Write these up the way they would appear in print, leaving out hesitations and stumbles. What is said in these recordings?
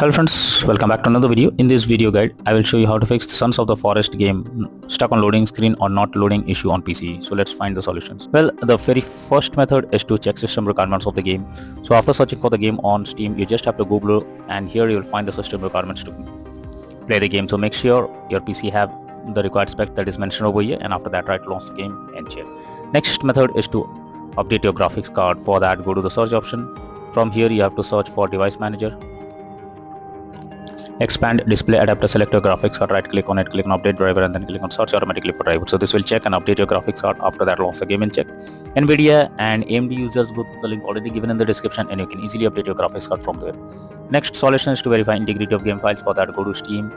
Hello friends, welcome back to another video. In this video guide, I will show you how to fix the Sons of the Forest game stuck on loading screen or not loading issue on PC. So let's find the solutions. Well, the very first method is to check system requirements of the game. So after searching for the game on Steam, you just have to go below and here you will find the system requirements to play the game. So make sure your PC have the required spec that is mentioned over here, and after that try to launch the game and check. Next method is to update your graphics card. For that, go to the search option. From here you have to search for device manager. Expand display adapter, select your graphics card, right click on it, click on update driver, and then click on search automatically for driver. So this will check and update your graphics card. After that, launch the game and check. Nvidia and AMD users, go to the link already given in the description and you can easily update your graphics card from there. Next solution is to verify integrity of game files. For that, go to Steam.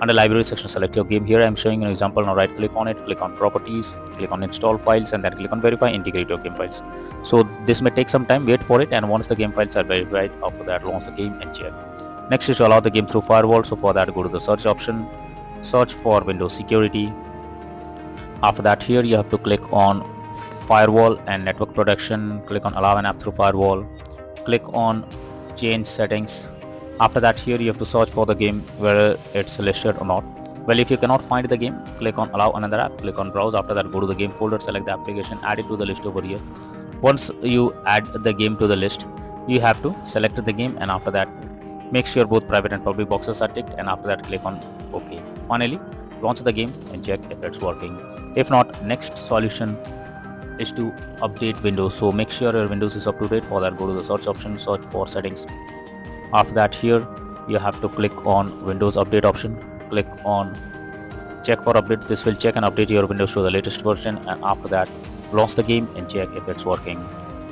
Under library section, select your game. Here I am showing an example. Now right click on it, click on properties, click on install files, and then click on verify integrity of game files. So this may take some time, wait for it, and once the game files are verified, after that launch the game and check. Next is to allow the game through firewall. So for that, go to the search option, search for Windows security. After that, here you have to click on firewall and network protection, click on allow an app through firewall, click on change settings. After that, here you have to search for the game whether it's listed or not. Well, if you cannot find the game, click on allow another app, click on browse. After that, go to the game folder, select the application, add it to the list over here. Once you add the game to the list, you have to select the game, and after that make sure both private and public boxes are ticked, and after that click on OK. Finally, launch the game and check if it's working. If not, next solution is to update Windows. So make sure your Windows is up to date. For that, go to the search option, search for settings. After that, here you have to click on Windows update option, click on check for updates. This will check and update your Windows to the latest version, and after that launch the game and check if it's working.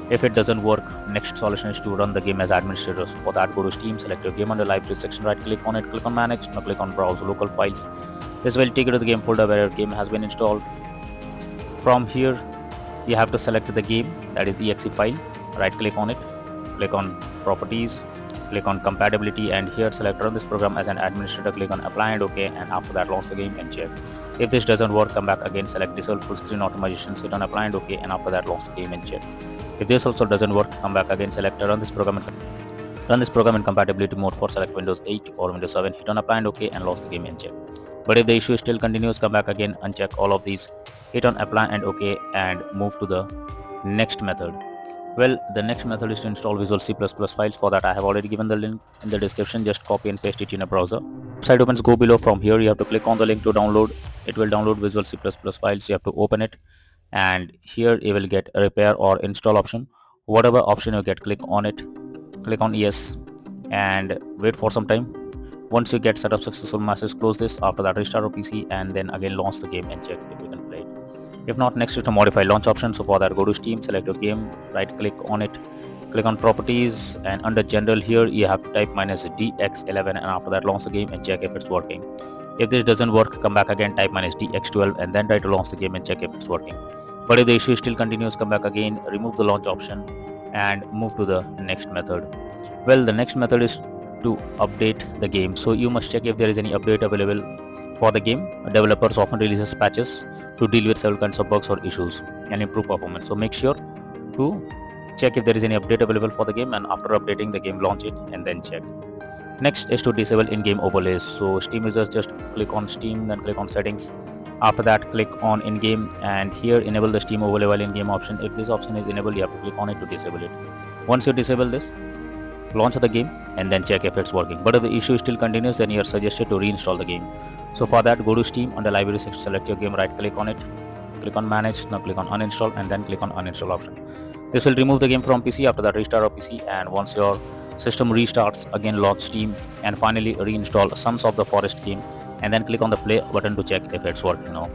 If it doesn't work, next solution is to run the game as administrators. For that, go to Steam, select your game under library section, right click on it, click on manage, now click on browse local files. This will take you to the game folder where your game has been installed. From here you have to select the game, that is the exe file, right click on it, click on properties, click on compatibility, and here select run this program as an administrator, click on apply and OK, and after that launch the game and check. If this doesn't work, come back again, select disable full screen automation, hit on apply and OK, and after that launch the game and check. If this also doesn't work, come back again, select run this program in compatibility mode. For select Windows 8 or Windows 7, hit on apply and OK, and launch the game and check. But if the issue still continues, come back again, uncheck all of these, hit on apply and OK, and move to the next method. Well, the next method is to install Visual C++ files. For that, I have already given the link in the description. Just copy and paste it in a browser. Website opens, go below. From here you have to click on the link to download. It will download Visual C++ files. You have to open it, and here you will get a repair or install option. Whatever option you get, click on it, click on yes, and wait for some time. Once you get set up successful message, close this. After that, restart your PC and then again launch the game and check if you can play it. If not, next is to modify launch option. So for that, go to Steam, select your game, right click on it, click on properties, and under general here you have to type -DX11, and after that launch the game and check if it's working. If this doesn't work, come back again, type -DX12, and then try to launch the game and check if it's working. But if the issue still continues, come back again, remove the launch option and move to the next method. Well, the next method is to update the game. So you must check if there is any update available for the game. Developers often releases patches to deal with several kinds of bugs or issues and improve performance. So make sure to check if there is any update available for the game, and after updating the game, launch it and then check. Next is to disable in-game overlays. So Steam users just click on Steam, then click on settings. After that, click on in-game, and here enable the Steam overlay while in-game option. If this option is enabled, you have to click on it to disable it. Once you disable this, launch the game and then check if it's working. But if the issue still continues, then you are suggested to reinstall the game. So for that, go to Steam, under library section, select your game, right click on it, click on manage, now click on uninstall, and then click on uninstall option. This will remove the game from PC. After that, restart your PC, and once your system restarts, again launch Steam, and finally reinstall Sons of the Forest game, and then click on the play button to check if it's working now.